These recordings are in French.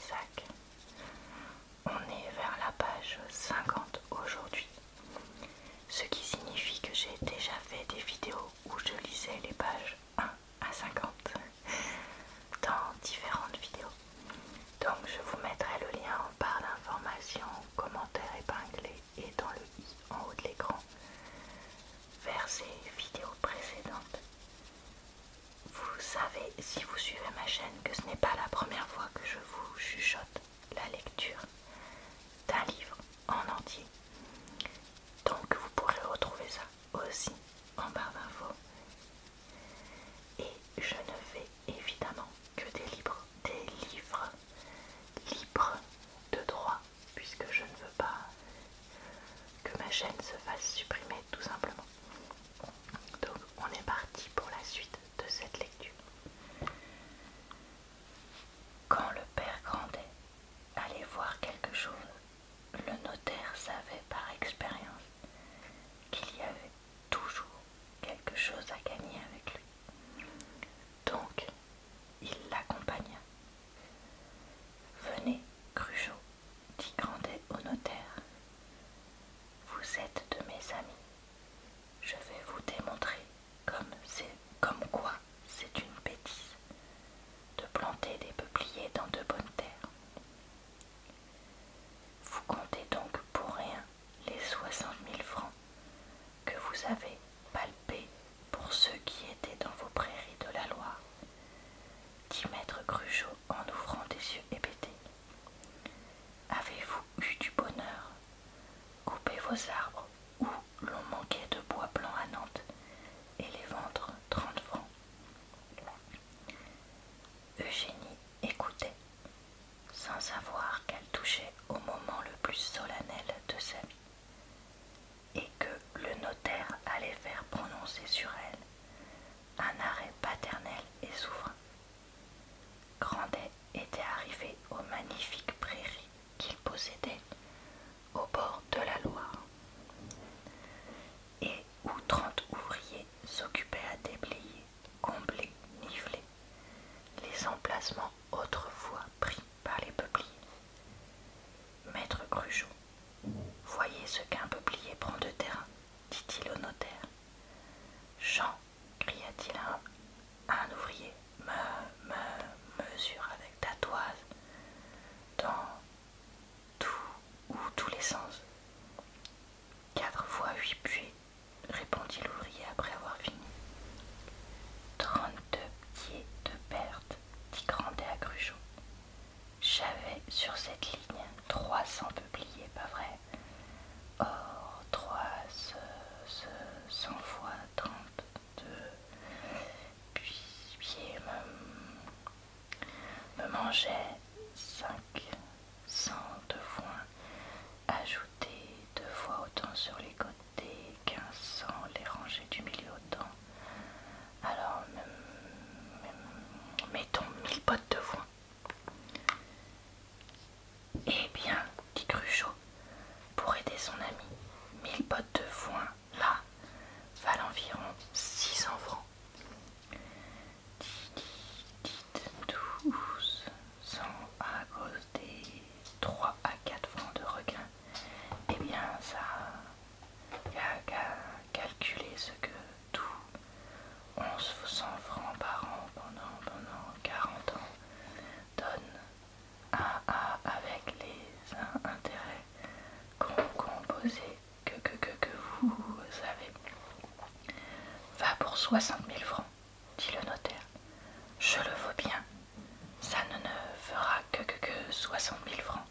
Isaac. On est vers la page 50 aujourd'hui, ce qui signifie que j'ai déjà fait des vidéos où je lisais les pages 1 à 50 dans différentes vidéos. Donc je vous mettrai le lien en barre d'informations, commentaires épinglés et dans le i en haut de l'écran vers ces vidéos précédentes. Vous savez, si vous suivez ma chaîne, que ce n'est pas la première fois que je vous chuchote la lecture d'un livre en entier. Donc vous pourrez retrouver ça aussi en barre d'infos. Et je ne fais évidemment que des livres libres de droit, puisque je ne veux pas que ma chaîne se fasse supprimer tout simplement. Donc on est parti pour la suite de cette lecture. Quand le père Grandet allait voir quelque chose, le notaire savait par expérience qu'il y avait toujours quelque chose à gagner avec lui. Donc, il l'accompagna. Venez, Cruchot, dit Grandet au notaire. Vous êtes de mes amis. Je vais vous démontrer comme quoi c'est une bêtise de planter des peupliers dans de bonnes terres. Vous comptez donc pour rien les 60 000 francs que vous avez palpés pour ceux qui étaient dans vos prairies de la Loire, dit maître Cruchot en ouvrant des yeux hébétés. Avez-vous eu du bonheur? Coupez vos arbres où l'on manquait de bois blanc à Nantes et les vendre 30 francs. Eugénie écoutait, sans savoir qu'elle touchait au moment le plus solennel de sa vie, et que le notaire allait faire prononcer sur elle un arrêt paternel et souverain. Grandet était arrivé aux magnifiques prairies qu'il possédait au bord de la Loire, et où 30 ouvriers s'occupaient à déblayer, combler, niveler les emplacements autrefois pris par les peupliers. Maître Cruchot, voyez ce qu'un peuplier prend de terrain, dit-il au notaire. Jean, cria-t-il à un ouvrier, mesure avec ta toise dans tous les sens. 4 fois 8 puits, répondit l'ouvrier après avoir fini. 32 pieds de perte, dit Grandet à Cruchot. J'avais sur cette ligne 300 peupliers, pas vrai? Or, 100 fois 32 pieds me mangeait 500 de foin, ajouté 2 fois autant sur les côtés, 1500 les rangées du milieu autant. Alors, mettons 1000 bottes de foin. Eh bien, dit Cruchot, pour aider son ami, 1000 bottes de foin, là, valent environ 600 francs. Dites 1200 à cause des 3 à 4 francs de regain. Eh bien, ça, y a qu'à calculer ce que tout 1100 francs par an pendant 40 ans donne avec les intérêts composés que vous avez. Va pour 60 000 francs, dit le notaire. Je le veux bien, ça ne fera que 60 000 francs.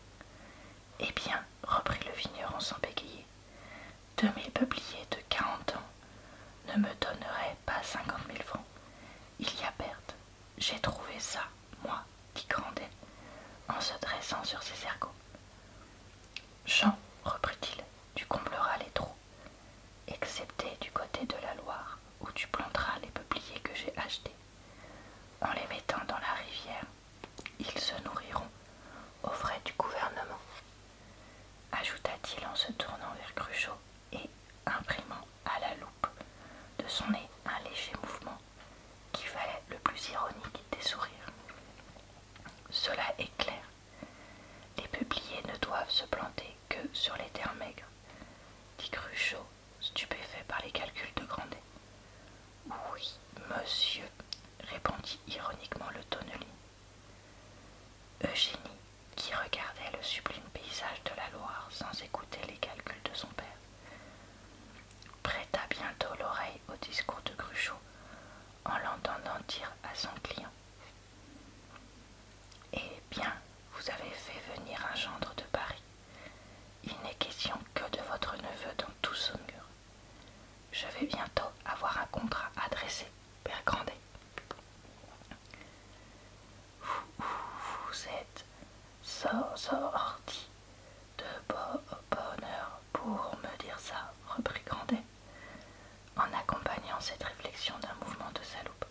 Eh bien, reprit le vigneron sans bégayer, 2000 peupliers de 40 ans ne me donneraient pas 50 000 francs. Il y a perte. J'ai trouvé ça, moi, dit Grandet, en se dressant sur ses ergots. Jean, reprit-il, tu combleras les trous, excepté du côté de la Loire, où tu planteras les peupliers que j'ai achetés. En les mettant dans la rivière, ils se nourriront aux frais du gouvernement, ajouta-t-il en se tournant vers Cruchot et imprimant à la loupe de son nez un léger mouvement qui valait le plus ironique des sourires. Cela est clair, doivent se planter que sur les terres maigres, dit Cruchot, stupéfait par les calculs de Grandet. Oui, monsieur, répondit ironiquement le tonnelier. Eugénie, qui regardait le sublime paysage de la Loire sans écouter les calculs de son père, prêta bientôt l'oreille au discours de Cruchot en l'entendant dire à son client. Eh bien, vous avez fait venir un gendre de Paris. Il n'est question que de votre neveu dans tout Saumur. Je vais bientôt avoir un contrat adressé, Père Grandet. Vous êtes sorti de bonheur pour me dire ça, reprit Grandet, en accompagnant cette réflexion d'un mouvement de sa loupe.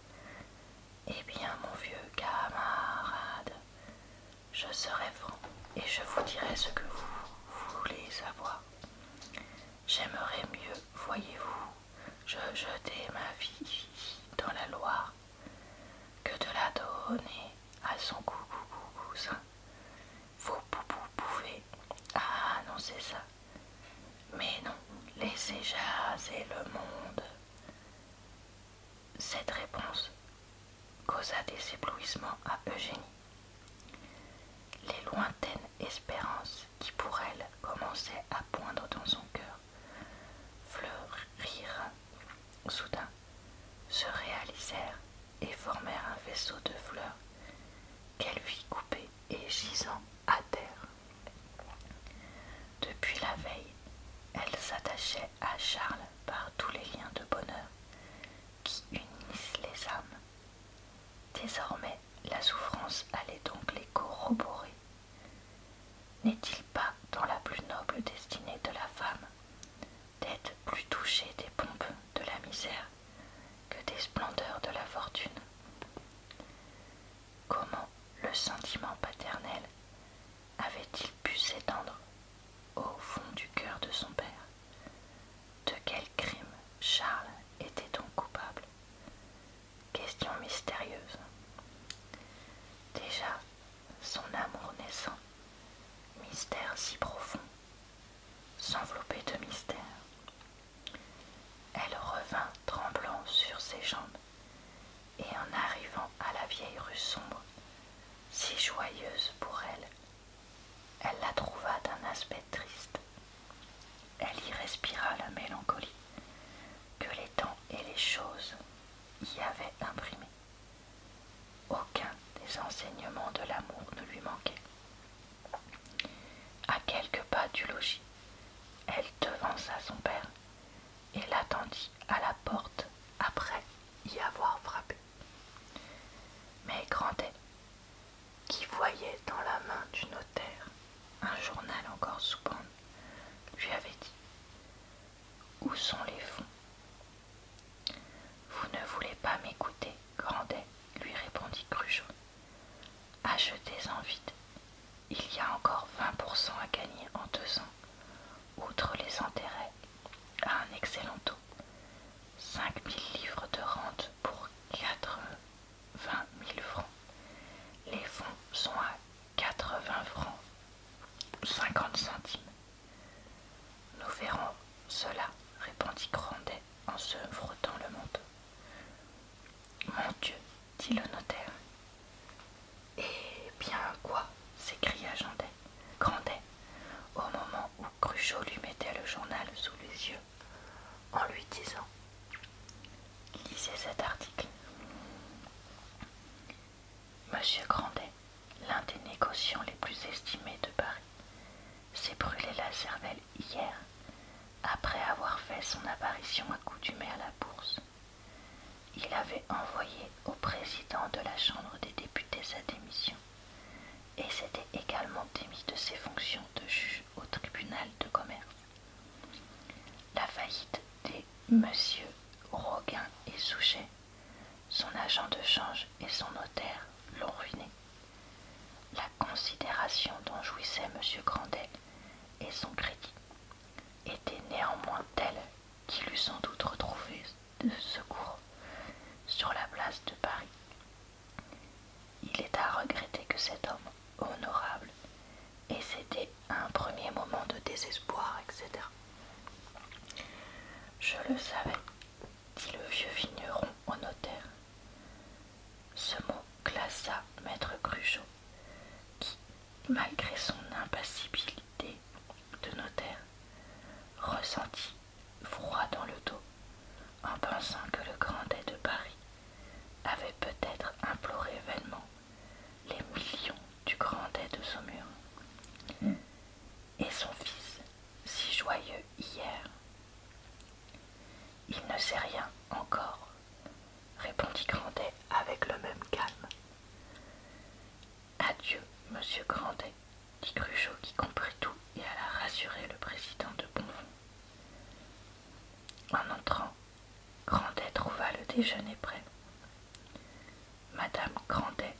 Eh bien, mon vieux camarade, je serai franc et je vous dirai ce que vous voulez savoir. J'aimerais mieux, voyez-vous, jeter ma vie dans la Loire que de la donner à son cousin. Vous pouvez annoncer ça, mais non, laissez jaser le monde. Cette réponse causa des éblouissements à Eugénie. Les lointaines espérances qui pour elle commençaient à poindre dans son cœur fleurirent soudain, se réalisèrent et formèrent un vaisseau de fleurs qu'elle vit couper et gisant à terre. Depuis la veille, elle s'attachait à Charles par tous les liens de bonheur qui unissent les âmes. Désormais, la souffrance allait donc les corroborer. N'est-il pas dans la plus noble destinée de la femme d'être plus touchée des pompes de la misère que des splendeurs de la fortune? Comment le sentiment paternel avait-il pu s'étendre au fond du cœur de son père? De quel crime Charles était donc coupable? Question mystérieuse. Déjà, son amour naissant, mystère si profond, s'enveloppait de mystère. Elle revint tremblant sur ses jambes, et en arrivant à la vieille rue sombre, si joyeuse pour elle, elle la trouva d'un aspect triste. Elle y respira la mélancolie que les temps et les choses y avaient imprimée. Aucun des enseignements de l'amour ne lui manquait. À quelques pas du logis, elle devança son père et l'attendit à la porte après y avoir frappé. Mais Grandet, qui voyait dans la main du notaire un journal encore sous bande, lui avait dit « Où sont les fonds ?» « Vous ne voulez pas m'écouter, Grandet, lui répondit Cruchot. Achetez-en vite. Il y a encore 20% à gagner en 2 ans, outre les intérêts, à un excellent taux. 5000 livres de rente pour 80 000 francs. Les fonds sont à 80 francs 50 centimes. Nous verrons cela, répondit Grandet en se frottant le menton. Mon Dieu, dit le notaire. Eh bien quoi? S'écria Grandet, au moment où Cruchot lui mettait le journal sous les yeux, en lui disant « Lisez cet article. Monsieur Grandet, l'un des négociants les plus estimés de Paris, s'est brûlé la cervelle hier, après avoir fait son apparition accoutumée à la bourse. Il avait envoyé au président de la Chambre des députés sa démission et s'était également démis de ses fonctions de juge au tribunal de commerce. La faillite des Monsieur Roguin et Souchet, son agent de change et son notaire l'ont ruiné. La considération dont jouissait Monsieur Grandet et son crédit était néanmoins telle qu'il eût sans doute retrouvé de secours sur la place de Paris. Il est à regretter que cet homme honorable ait cédé à un premier désespoir, etc. Je le savais, dit le vieux vigneron au notaire. Ce mot glaça maître Cruchot, qui, malgré son impassibilité de notaire, ressentit froid dans le dos en pensant que le Grandet de Paris avait peut-être imploré vainement les millions du Grandet de Saumur. Et son fils, si joyeux hier. Il ne sait rien encore, répondit Grandet avec le même calme. Adieu, monsieur Grandet, dit Cruchot qui comprit tout et alla rassurer le président de Bonfons. En entrant, Grandet trouva le déjeuner prêt. Madame Grandet,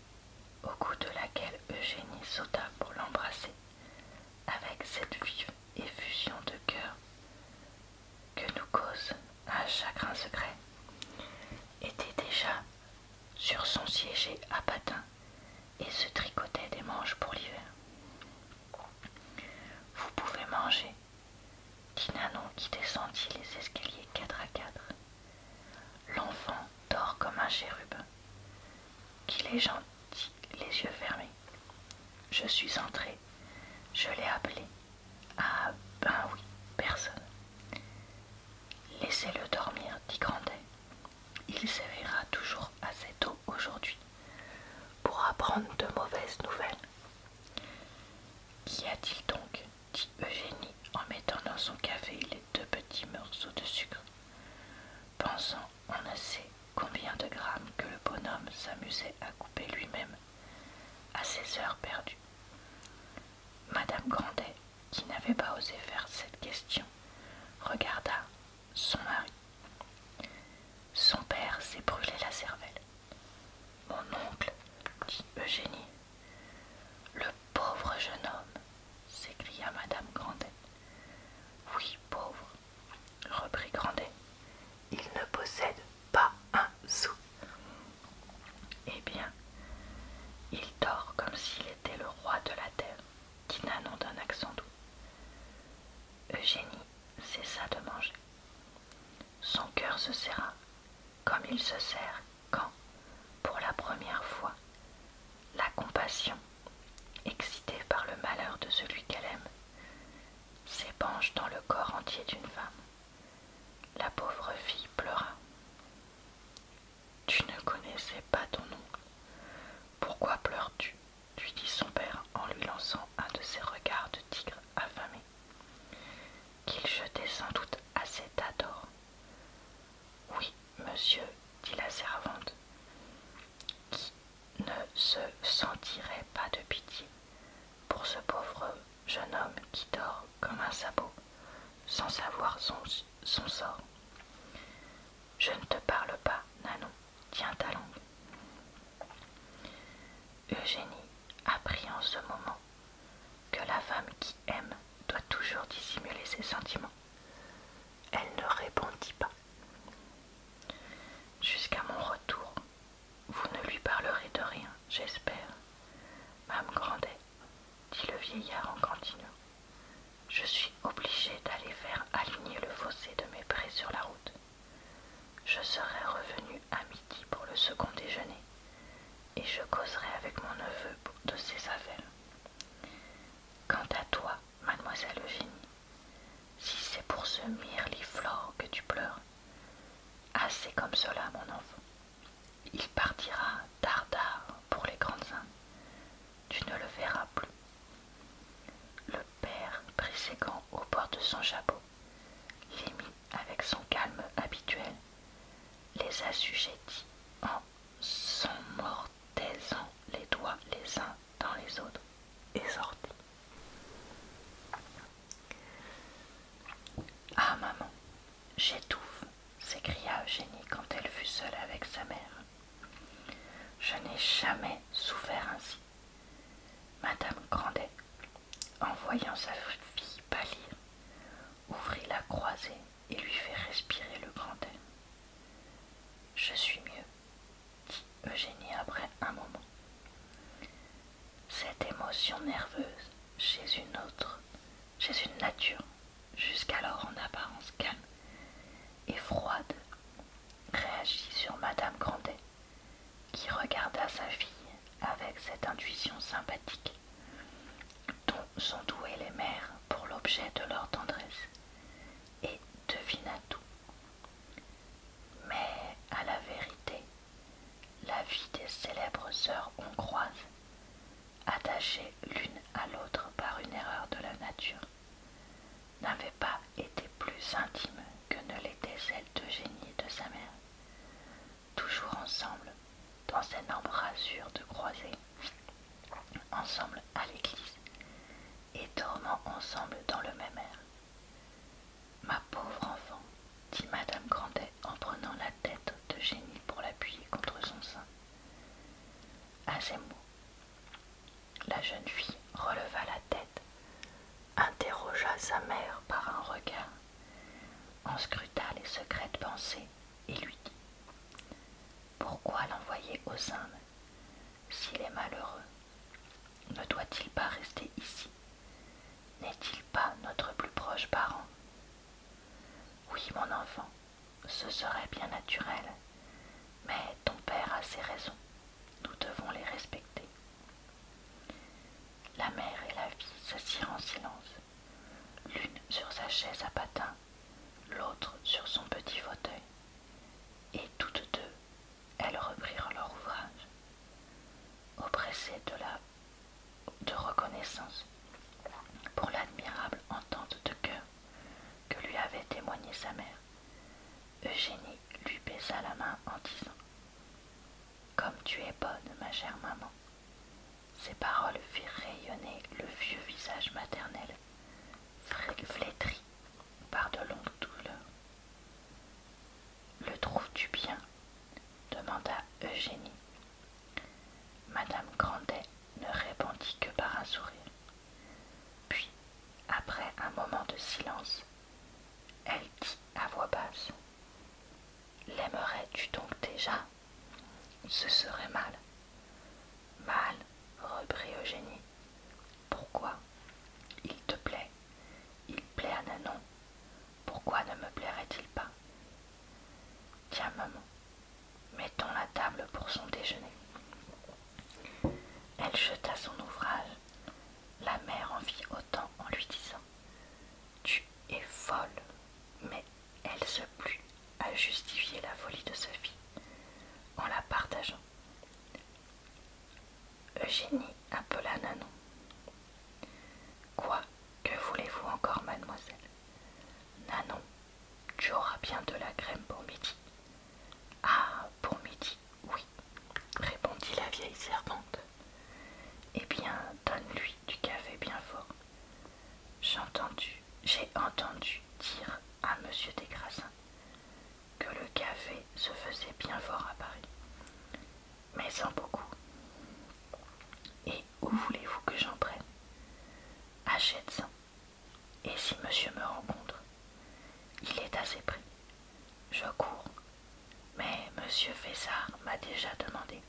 au cou de laquelle Eugénie sauta pour l'embrasser, avec cette vive effusion de cœur que nous cause un chagrin secret, était déjà sur son siéger à patins et se tricotait des manches pour l'hiver. Vous pouvez manger, dit Nanon qui descendit les escaliers 4 à 4. L'enfant dort comme un chérubin, qu'il est gentil, les yeux fermés. Je suis entrée, je l'ai appelé. Ah, ben oui, personne. Laissez-le dormir, dit Grandet. Il s'éveillera toujours assez tôt aujourd'hui pour apprendre de mauvaises nouvelles. Qu'y a-t-il donc, dit Eugénie en mettant dans son café les 2 petits morceaux de sucre, pensant on ne sait combien de grammes que le bonhomme s'amusait à couper lui-même à ses heures perdues. Madame Grandet, qui n'avait pas osé faire cette question, regarda son mari. Son père s'est brûlé la cervelle. Mon oncle, dit Eugénie. Le pauvre jeune homme, s'écria madame Grandet. Oui, pauvre, reprit Grandet. Il ne possède pas un sou. Eh bien, il dort comme s'il était le roi de la terre, dit Nanon d'un accent doux. Eugénie cessa de manger. Son cœur se serra, comme il se serre quand, pour la première fois, la compassion, excitée par le malheur de celui qu'elle aime, s'épanche dans le corps entier d'une femme. La pauvre fille pleura. Tu ne connaissais pas ton oncle. Pourquoi pleures-tu? Lui dit son père en lui lançant un de ses regards de tigre affamé, qu'il jetait sans doute assez d'ador. Oui, monsieur, dit la servante, qui ne se sentirait pas de pitié pour ce pauvre jeune homme qui dort comme un sabot, sans savoir son sort. Je ne te parle pas, Nanon, tiens ta langue. Eugénie apprit en ce moment que la femme qui aime doit toujours dissimuler ses sentiments. Elle ne répondit pas. Jusqu'à mon retour, vous ne lui parlerez de rien, j'espère. Madame Grandet, dit le vieillard en continuant. Je suis obligé d'aller faire aligner le fossé de mes prés sur la route. Je serai revenu à midi pour le second déjeuner, et je causerai avec mon neveu de ses affaires. Quant à toi, mademoiselle Eugénie, si c'est pour ce mirliflor que tu pleures, assez comme cela, mon enfant. Il partira tard pour les grandes Indes. Tu ne le verras plus. Le père prit ses gants au bord de son chapeau, les mit avec son calme habituel, les assujettit en s'emmortaisant les doigts les uns dans les autres et sortit. Ah, maman, j'étouffe, s'écria Eugénie quand elle fut seule avec sa mère. Je n'ai jamais souffert ainsi. Madame Grandet, en voyant sa fille pâlir, ouvrit la croisée et lui fit respirer le grand air. Je suis mieux, dit Eugénie après un moment. Cette émotion nerveuse chez une autre chez une nature jusqu'alors en apparence calme et froide, réagit sur Madame Grandet, qui regarda sa fille avec cette intuition sympathique dont sont douées les mères pour l'objet de leur tendresse, et devina tout. Mais à la vérité, la vie des célèbres sœurs hongroises, attachées l'une à l'autre par une erreur de la nature, n'avait pas été plus intime que ne l'était celle d'Eugénie et de sa mère, toujours ensemble dans une embrasure de croisée, ensemble à l'église et dormant ensemble dans le même air. Ma pauvre enfant, dit Madame Grandet en prenant la tête d'Eugénie pour l'appuyer contre son sein. À ces mots, la jeune fille releva la tête, interrogea sa mère par un regard, en scruta les secrètes pensées et lui dit: pourquoi l'envoyer aux Indes s'il est malheureux? Ne doit-il pas rester ici? N'est-il pas notre plus proche parent? Oui, mon enfant, ce serait bien naturel, mais ton père a ses raisons, nous devons les respecter. La mère et la fille s'assirent en silence, l'une sur sa chaise à patins, l'autre sur son petit fauteuil, et toutes deux, elles reprirent leur ouvrage, oppressées de reconnaissance pour l'admirable entente de cœur que lui avait témoigné sa mère. Eugénie lui baisa la main en disant: comme tu es bonne, ma chère maman. Ces paroles firent rayonner le vieux visage maternel, flétri par de longues douleurs. Le trouves-tu bien? Demanda Eugénie. Madame Grandet ne répondit que par un sourire. Puis, après un moment de silence, elle dit à voix basse: l'aimerais-tu donc déjà? Ce serait mal. Mal, reprit Eugénie. Pourquoi? Il te plaît. Il plaît à Nanon. Pourquoi ne me plairait-il pas? Tiens, maman, mettons la table pour son déjeuner. Elle jeta son ouvrage. La mère en fit autant en lui disant: tu es folle. Mais elle se plut à justifier la folie de sa fille en la partageant. Eugénie appela Nanon. Quoi? Que voulez-vous encore, mademoiselle? Nanon, tu auras bien de la crème pour midi. Ah, pour midi, oui, répondit la vieille servante. Eh bien, donne-lui du café bien fort. J'ai entendu dire à monsieur des Grassins que le café se faisait bien fort à Paris, mais sans beaucoup. Et où voulez-vous que j'en prenne? Achète-en. Et si monsieur me rencontre, il est assez pris. Je cours. Mais monsieur Fessard m'a déjà demandé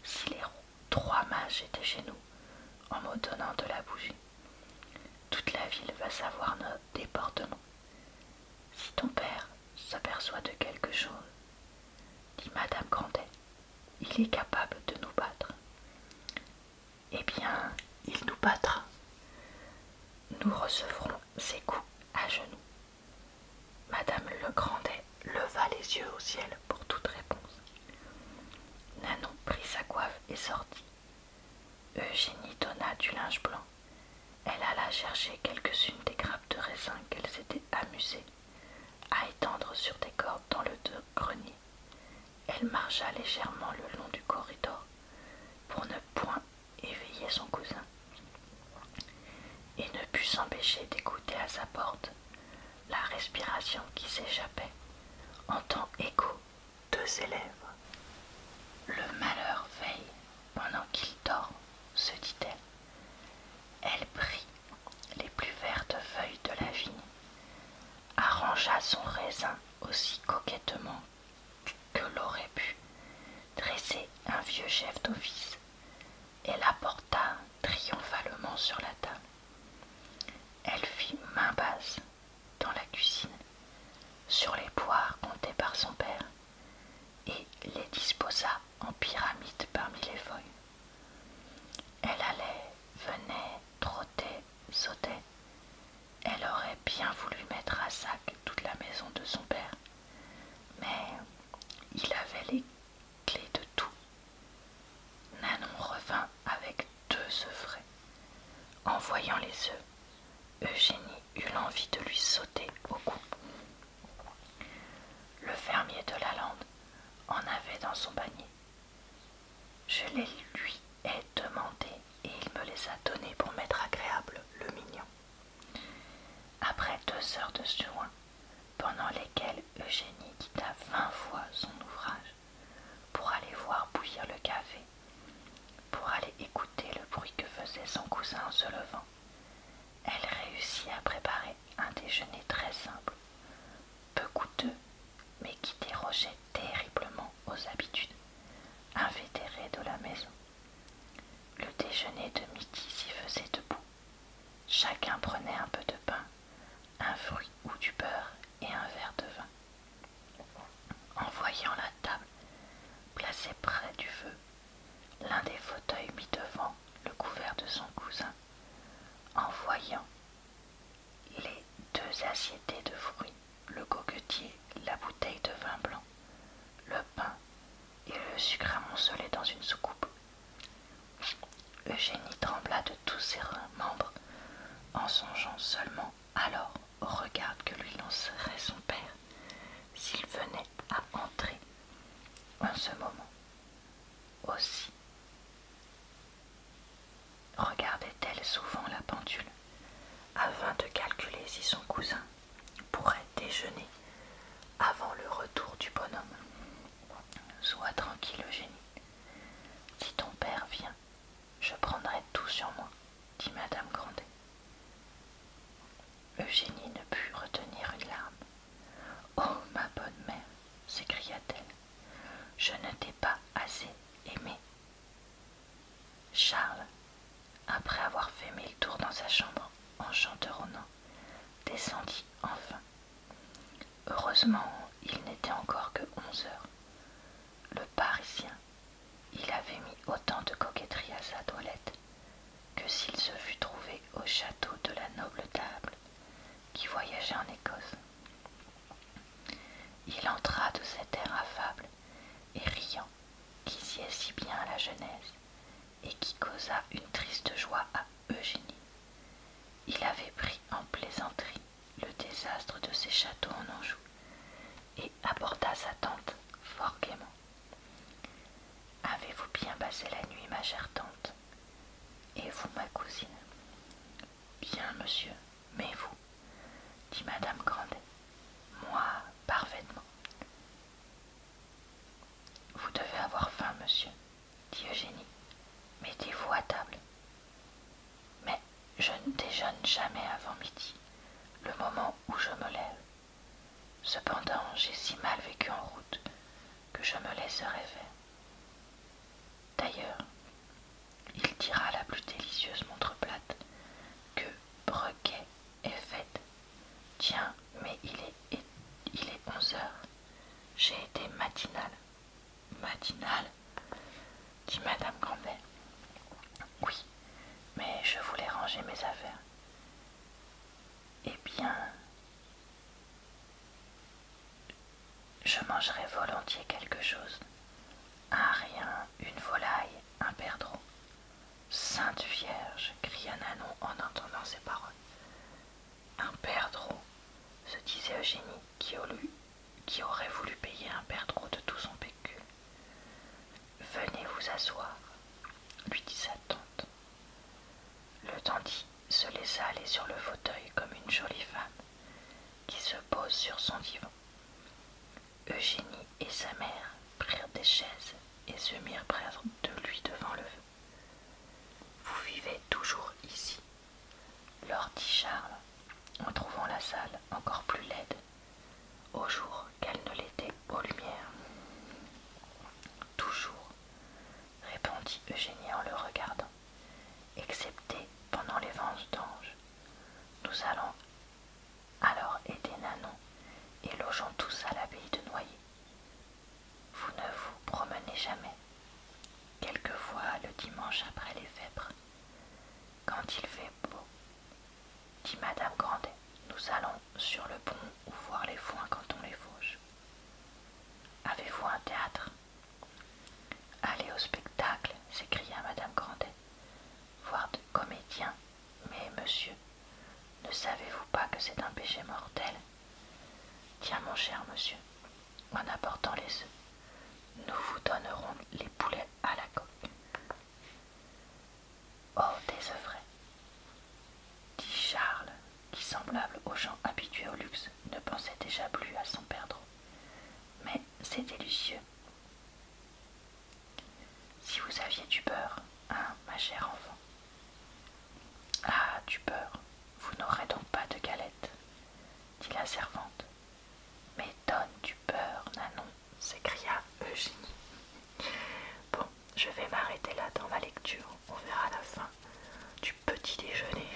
si les 3 mages étaient chez nous en me donnant de la bougie. Toute la ville va savoir notre déportement. Si ton père s'aperçoit de quelque chose, dit Madame Grandet, il est capable de nous battre. Eh bien, il nous battra. Nous recevrons ses coups à genoux. Madame le Grandet leva les yeux au ciel pour toute réponse. Nanon prit sa coiffe et sortit. Eugénie donna du linge blanc. Elle alla chercher quelques-unes des grappes de raisin qu'elle s'était amusée à étendre sur des cordes dans le grenier. Elle marcha légèrement le long du corridor pour ne point éveiller son cousin, et ne put s'empêcher d'écouter à sa porte la respiration qui s'échappait en temps égaux de ses lèvres. Le malheur veille pendant qu'il dort, se dit-elle. Elle prit les plus vertes feuilles de la vigne, arrangea son raisin aussi coquettement que l'aurait pu dresser un vieux chef d'office, et la porta triomphalement sur la table. Elle sautait. Elle aurait bien voulu mettre à sac toute la maison de son père, mais il avait les clés de tout. Nanon revint avec 2 œufs frais. En voyant les œufs, Eugénie eut l'envie de lui sauter au cou. Le fermier de la lande en avait dans son panier. Je les lui ai demandés et il me les a donnés pour mettre agréable le mignon. Après 2 heures de soins, pendant lesquelles Eugénie quitta 20 fois son ouvrage pour aller voir bouillir le café, pour aller écouter le bruit que faisait son cousin en se levant, elle réussit à préparer un déjeuner très simple, peu coûteux, mais qui dérogeait terriblement aux habitudes invétérées de la maison. Le déjeuner de midi s'y faisait debout. Chacun prenait un peu de pain, un fruit ou du beurre et un verre de vin. En voyant la table placée près du feu, l'un des fauteuils mis devant le couvert de son cousin, en voyant les 2 assiettées de fruits, le coquetier, la bouteille de vin blanc, le pain et le sucre amoncelé dans une soucoupe, Eugénie trembla de tous ses membres en songeant seulement alors au regard que lui lancerait son père s'il venait à entrer en ce moment. Aussi regardait-elle souvent la pendule afin de calculer si son cousin pourrait déjeuner avant le retour du bonhomme. Sois tranquille, Eugénie. Si ton père vient, je prendrai tout sur moi, dit Madame Grandet. Eugénie ne put retenir une larme. Oh, ma bonne mère, s'écria-t-elle, je ne t'ai pas assez aimée. Charles, après avoir fait 1000 tours dans sa chambre en chanteronnant, descendit enfin. Heureusement, il n'était encore que 11 heures. Le Parisien, il avait mis autant de coquetterie à sa toilette que s'il se fût trouvé au château de la noble table qui voyageait en Écosse. Il entra de cet air affable et riant qui sied si bien à la Genèse et qui causa une triste joie à Eugénie. Il avait pris en plaisanterie le désastre de ses châteaux en Anjou et aborda sa tante fort gaiement. « Avez-vous bien passé la nuit, ma chère tante? Et vous, ma cousine? »« Bien, monsieur, mais vous ?» dit Madame Grandet. « Moi, parfaitement. »« Vous devez avoir faim, monsieur, » dit Eugénie. « Mettez-vous à table. »« Mais je ne déjeune jamais avant midi, le moment où je me lève. Cependant, j'ai si mal vécu en route que je me laisserai faire. D'ailleurs, il tira la plus délicieuse montre plate que Brequet ait faite. Tiens, mais il est 11 heures. J'ai été matinale. Matinale, dit Madame Grandet. Oui, mais je voulais ranger mes affaires. Eh bien, je mangerai volontiers quelque chose. Un rien, une volaille, un perdreau. Sainte Vierge, cria Nanon en entendant ces paroles. Un perdreau, se disait Eugénie, qui aurait voulu payer un perdreau de tout son pécule. Venez vous asseoir, lui dit sa tante. Le dandy se laissa aller sur le fauteuil comme une jolie femme qui se pose sur son divan. Eugénie et sa mère prirent des chaises et se mirent près de lui devant le feu. « Vous vivez toujours ici ?» leur dit Charles, en trouvant la salle encore plus laide au jour qu'elle ne l'était aux lumières. « Toujours, » répondit Eugénie en le regardant, « excepté pendant les vendanges. Nous allons alors aider Nanon et logeons tous à l'abbaye de Noyer. Vous ne vous promenez jamais, quelquefois le dimanche après les vêpres, quand il fait beau, Madame Grandet. Nous allons sur le pont ou voir les foins quand on les fauche. Avez-vous un théâtre? Aller au spectacle, s'écria Madame Grandet. Voir de comédiens. Mais monsieur, ne savez-vous pas que c'est un péché mortel? Tiens, mon cher monsieur, en apportant les œufs, nous vous donnerons les poulets à la coque. Oh, des œufs frais, dit Charles, qui, semblable aux gens habitués au luxe, ne pensait déjà plus à son perdreau. Mais c'est délicieux. Si vous aviez du beurre, hein, ma chère enfant? Ah, du beurre, vous n'aurez donc pas de galette, dit la servante. Mais donne du beurre, Nanon, s'écria Eugénie. Bon, je vais m'arrêter là dans ma lecture. On verra la fin du petit déjeuner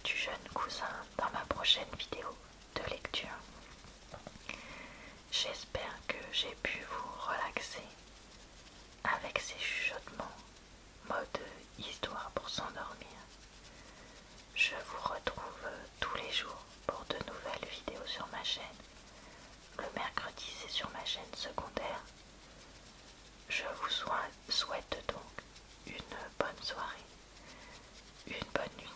du jeune cousin dans ma prochaine vidéo de lecture. J'espère que j'ai pu vous relaxer avec ces chuchotements mode histoire pour s'endormir. Je vous retrouve tous les jours pour de nouvelles vidéos sur ma chaîne. Le mercredi, c'est sur ma chaîne secondaire. Je vous souhaite donc une bonne soirée, une bonne nuit